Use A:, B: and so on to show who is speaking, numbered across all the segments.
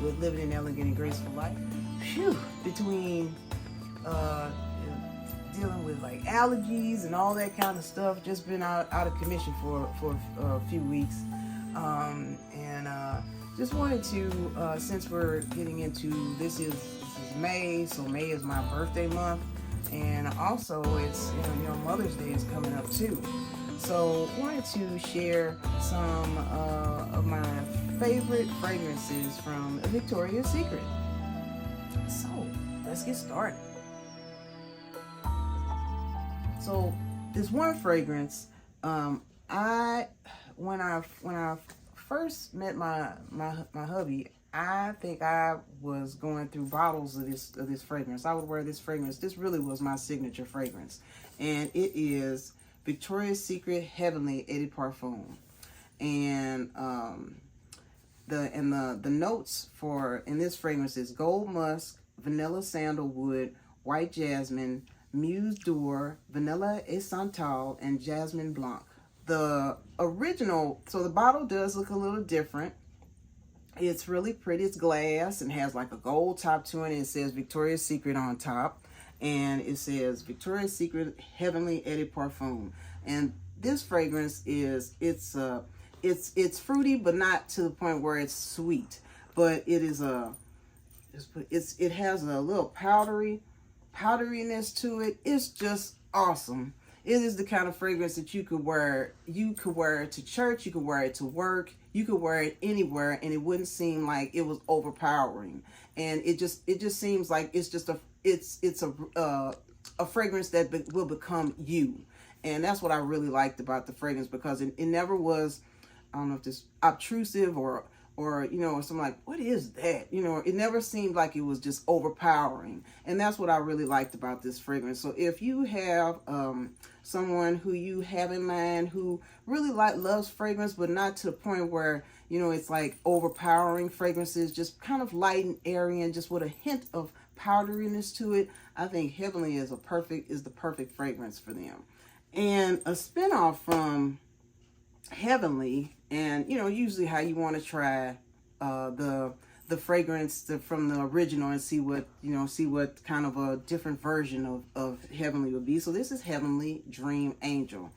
A: with living an elegant and graceful life. Phew, between dealing with like allergies and all that kind of stuff, just been out of commission for a few weeks, and just wanted to, since we're getting into this is May, so May is my birthday month, and also it's Mother's Day is coming up too. So wanted to share some of my favorite fragrances from Victoria's Secret. So let's get started. So this one fragrance, when I first met my hubby, I think I was going through bottles of this fragrance. I would wear this fragrance. This really was my signature fragrance, and it is Victoria's Secret Heavenly Eau de Parfum. And the notes in this fragrance is gold musk, vanilla sandalwood, white jasmine, Muse d'Or, Vanilla Essential, and Jasmine Blanc. The original, so the bottle does look a little different. It's really pretty. It's glass and has like a gold top to it. It says Victoria's Secret on top. And it says Victoria's Secret Heavenly Eau de Parfum. And this fragrance it's fruity, but not to the point where it's sweet. But it is it has a little powderiness to it. It's just awesome. It is the kind of fragrance that you could wear. You could wear it to church. You could wear it to work. You could wear it anywhere, and it wouldn't seem like it was overpowering. And it just seems like it's just a fragrance that will become you. And that's what I really liked about the fragrance, because it never was, I don't know if this obtrusive or something like, what is that? It never seemed like it was just overpowering. And that's what I really liked about this fragrance. So if you have someone who you have in mind who really loves fragrance, but not to the point where, it's like overpowering fragrances, just kind of light and airy and just with a hint of powderiness to it, I think Heavenly is the perfect fragrance for them. And a spinoff from Heavenly, and usually how you want to try the fragrance from the original and see what kind of a different version of Heavenly would be. So this is Heavenly Dream Angel,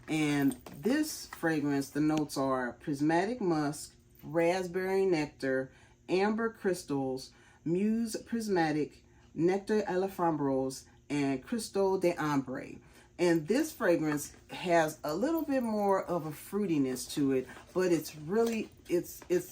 A: and this fragrance, the notes are prismatic musk, raspberry nectar, amber crystals, muse prismatic, nectar à la framboise, and crystal d'ambre. And this fragrance has a little bit more of a fruitiness to it, but it's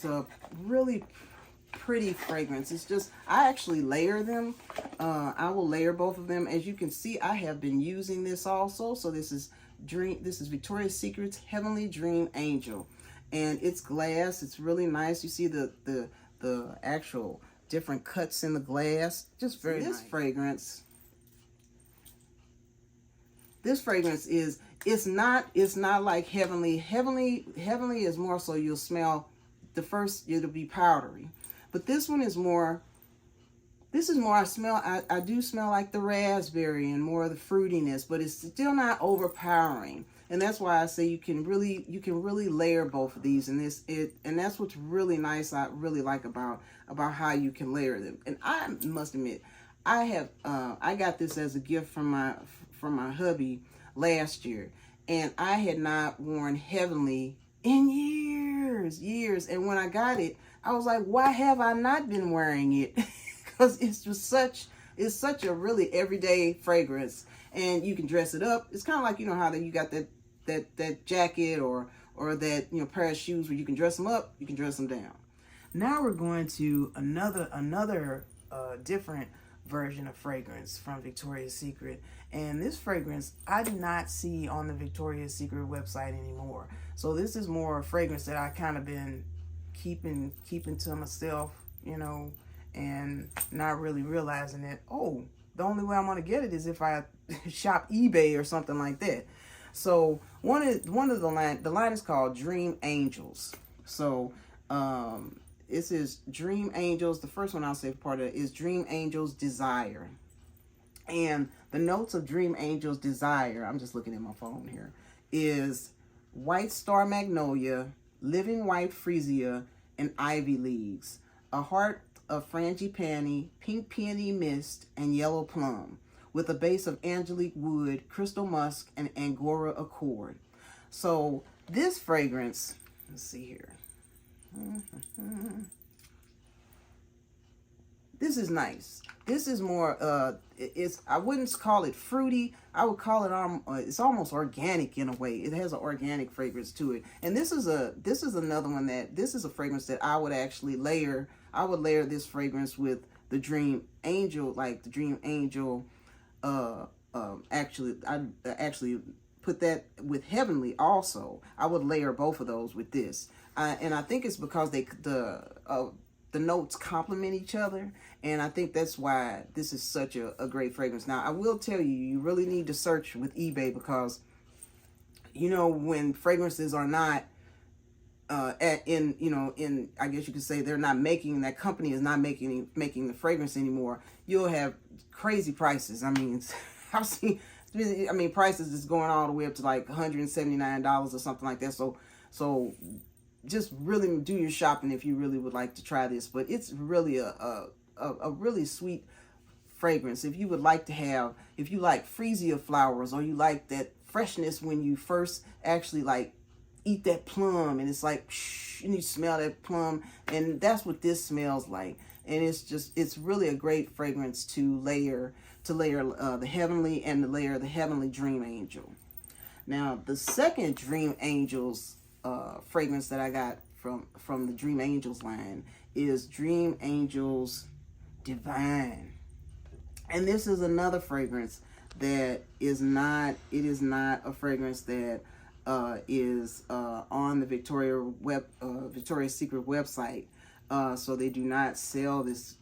A: a really pretty fragrance. It's just, I actually layer them. I will layer both of them. As you can see, I have been using this also. So this is Victoria's Secret's Heavenly Dream Angel, and it's glass. It's really nice. You see the actual different cuts in the glass. Just very nice. This fragrance it's not like Heavenly. Heavenly is more so you'll smell the first, it'll be powdery. But this one is more, I do smell like the raspberry and more of the fruitiness, but it's still not overpowering. And that's why I say you can really layer both of these, and that's what's really nice. I really like about how you can layer them. And I must admit, I got this as a gift from my hubby last year, and I had not worn Heavenly in years. And when I got it, I was like, why have I not been wearing it? Because it's such a really everyday fragrance, and you can dress it up. It's kind of like, how that you got that jacket or that pair of shoes where you can dress them up, you can dress them down. Now we're going to another different version of fragrance from Victoria's Secret, and this fragrance I do not see on the Victoria's Secret website anymore. So this is more a fragrance that I kind of been keeping to myself, and not really realizing that, the only way I'm going to get it is if I shop eBay or something like that. So one of the line is called Dream Angels. So this is Dream Angels. The first one I'll say part of it is Dream Angels Desire. And the notes of Dream Angels Desire, I'm just looking at my phone here, is White Star Magnolia, Living White Freesia, and Ivy Leaves. a heart of frangipani, pink peony mist, and yellow plum, with a base of angelique wood, crystal musk, and angora accord. So this fragrance, let's see here. This is nice. This is more, I wouldn't call it fruity. I would call it, it's almost organic in a way. It has an organic fragrance to it. And this is another one this is a fragrance that I would actually layer. I would layer this fragrance with the Dream Angel, like the Dream Angel, actually, I actually put that with Heavenly also. I would layer both of those with this. And I think it's because the notes complement each other, and I think that's why this is such a great fragrance. Now, I will tell you, you really need to search with eBay, because, you know, when fragrances are not I guess you could say they're not making, that company is not making the fragrance anymore, you'll have crazy prices. I mean, I've seen, prices is going all the way up to like $179 or something like that. So just really do your shopping if you really would like to try this. But it's really a really sweet fragrance. If you would like to have, if you like freesia flowers, or you like that freshness when you first actually like eat that plum, and it's like, and you smell that plum, and that's what this smells like. And it's really a great fragrance to layer the Heavenly, and to layer the Heavenly Dream Angel. Now, the second Dream Angels fragrance that I got from the Dream Angels line is Dream Angels Divine. And this is another fragrance that is not a fragrance that is on the Victoria's Secret website. So they do not sell this,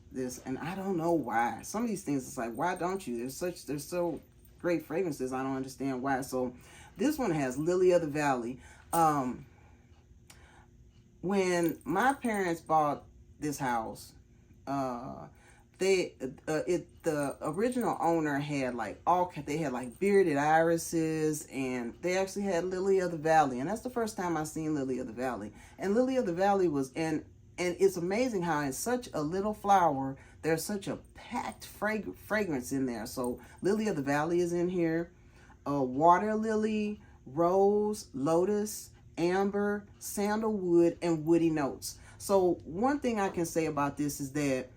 A: and I don't know why. Some of these things, it's like, why don't you? They're so great fragrances. I don't understand why. So this one has Lily of the Valley. When my parents bought this house, the original owner had they had like bearded irises, and they actually had Lily of the Valley, and that's the first time I seen Lily of the Valley. And Lily of the Valley was and it's amazing how in such a little flower there's such a packed fragrance in there. So Lily of the Valley is in here, water lily, rose, lotus, amber, sandalwood, and woody notes. So one thing I can say about this is that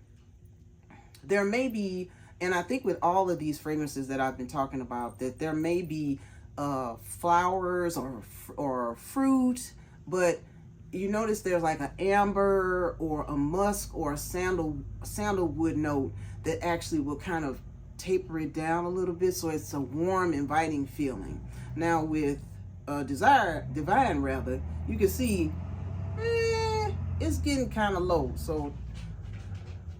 A: there may be, and I think with all of these fragrances that I've been talking about, that there may be flowers or fruit, but you notice there's like an amber or a musk or a sandalwood note that actually will kind of taper it down a little bit, so it's a warm, inviting feeling. Now with Divine rather, you can see it's getting kind of low, so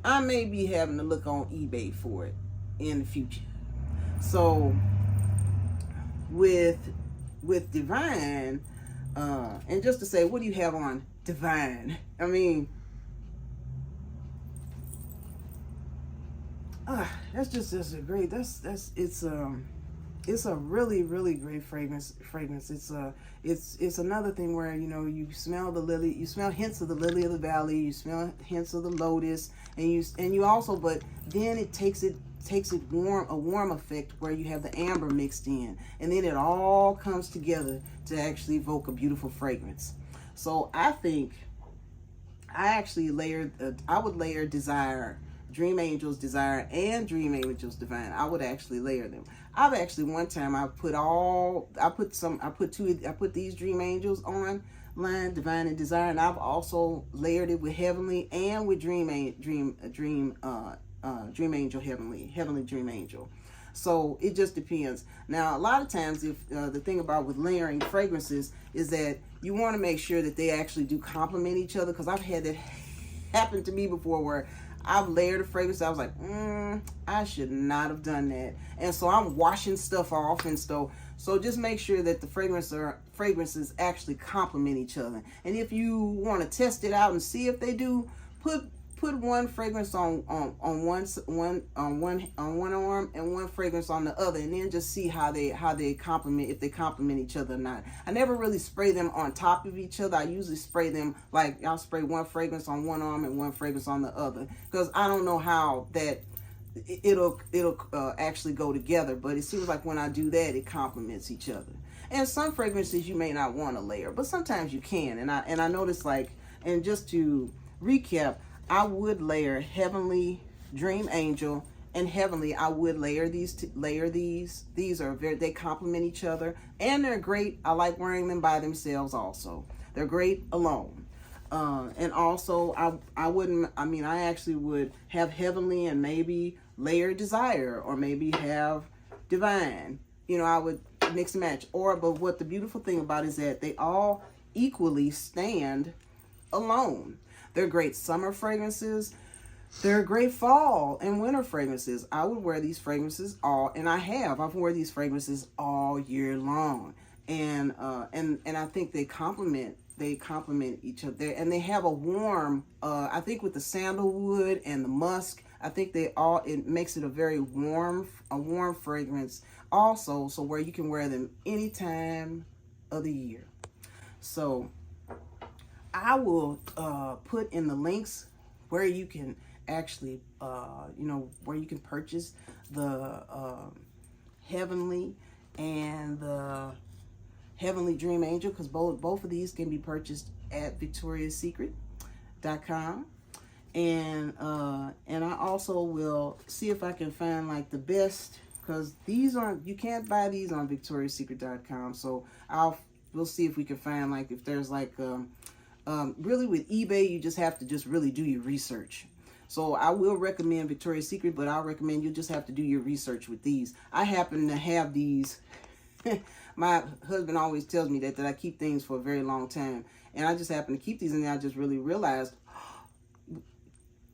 A: I may be having to look on eBay for it in the future. So with Divine, and just to say, what do you have on Divine? I mean, that's a great, it's a really, really great fragrance. It's another thing where, you know, you smell the lily, you smell hints of the Lily of the Valley, you smell hints of the lotus, and you also, but then it takes it a warm effect where you have the amber mixed in, and then it all comes together to actually evoke a beautiful fragrance. So I think I actually I would layer Desire, Dream Angels Desire, and Dream Angels Divine. I would actually layer them. I've actually, one time I put these Dream Angels on line, Divine and Desire, and I've also layered it with Heavenly and with Dream Angel Heavenly Dream Angel. So it just depends. Now, a lot of times, if the thing about with layering fragrances is that you want to make sure that they actually do complement each other, because I've had that happen to me before where I've layered a fragrance. I was like, I should not have done that. And so I'm washing stuff off, and so just make sure that the fragrances actually complement each other. And if you want to test it out and see if they do, put put one fragrance on one arm and one fragrance on the other, and then just see how they complement, if they complement each other or not. I never really spray them on top of each other. I usually spray them, like I'll spray one fragrance on one arm and one fragrance on the other, because I don't know how that it'll actually go together, but it seems like when I do that, it complements each other. And some fragrances you may not want to layer, but sometimes you can. And I noticed, like, and just to recap, I would layer Heavenly, Dream Angel, and Heavenly. I would layer these. These are they complement each other, and they're great. I like wearing them by themselves also. They're great alone. And also, I actually would have Heavenly and maybe layer Desire, or maybe have Divine. You know, I would mix and match. But what the beautiful thing about it is that they all equally stand alone. They're great summer fragrances. They're great fall and winter fragrances. I would wear these fragrances I've worn these fragrances all year long. And I think they complement each other, and they have a warm, I think with the sandalwood and the musk, I think it makes it a very warm fragrance also, so where you can wear them any time of the year. So I will put in the links where you can actually, where you can purchase the Heavenly and the Heavenly Dream Angel, because both of these can be purchased at JTwisdom.com. And I also will see if I can find like the best, because you can't buy these on VictoriaSecret.com. So we'll see if we can find, like, if there's like really with eBay, you just have to just really do your research. So I will recommend Victoria's Secret, but I'll recommend you just have to do your research with these. I happen to have these. My husband always tells me that I keep things for a very long time, and I just happen to keep these, and then I just really realized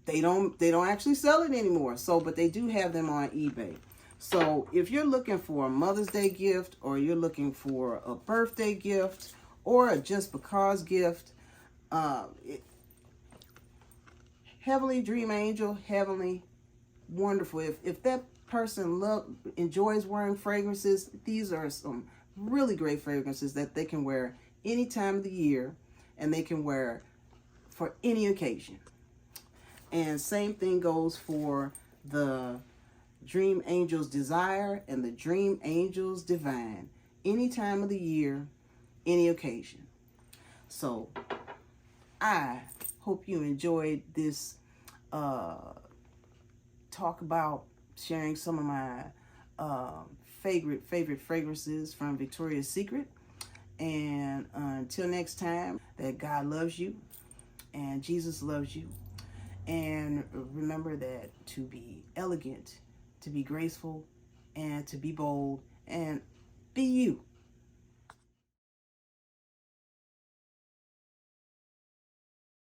A: they don't actually sell it anymore. So, but they do have them on eBay. So if you're looking for a Mother's Day gift, or you're looking for a birthday gift, or a just because gift, Heavenly Dream Angel, Heavenly, wonderful. If that person enjoys wearing fragrances, these are some really great fragrances that they can wear any time of the year, and they can wear for any occasion. And same thing goes for the Dream Angel's Desire and the Dream Angel's Divine. Any time of the year, any occasion. So I hope you enjoyed this talk about sharing some of my favorite fragrances from Victoria's Secret. And until next time, that God loves you and Jesus loves you. And remember that to be elegant, to be graceful, and to be bold, and be you.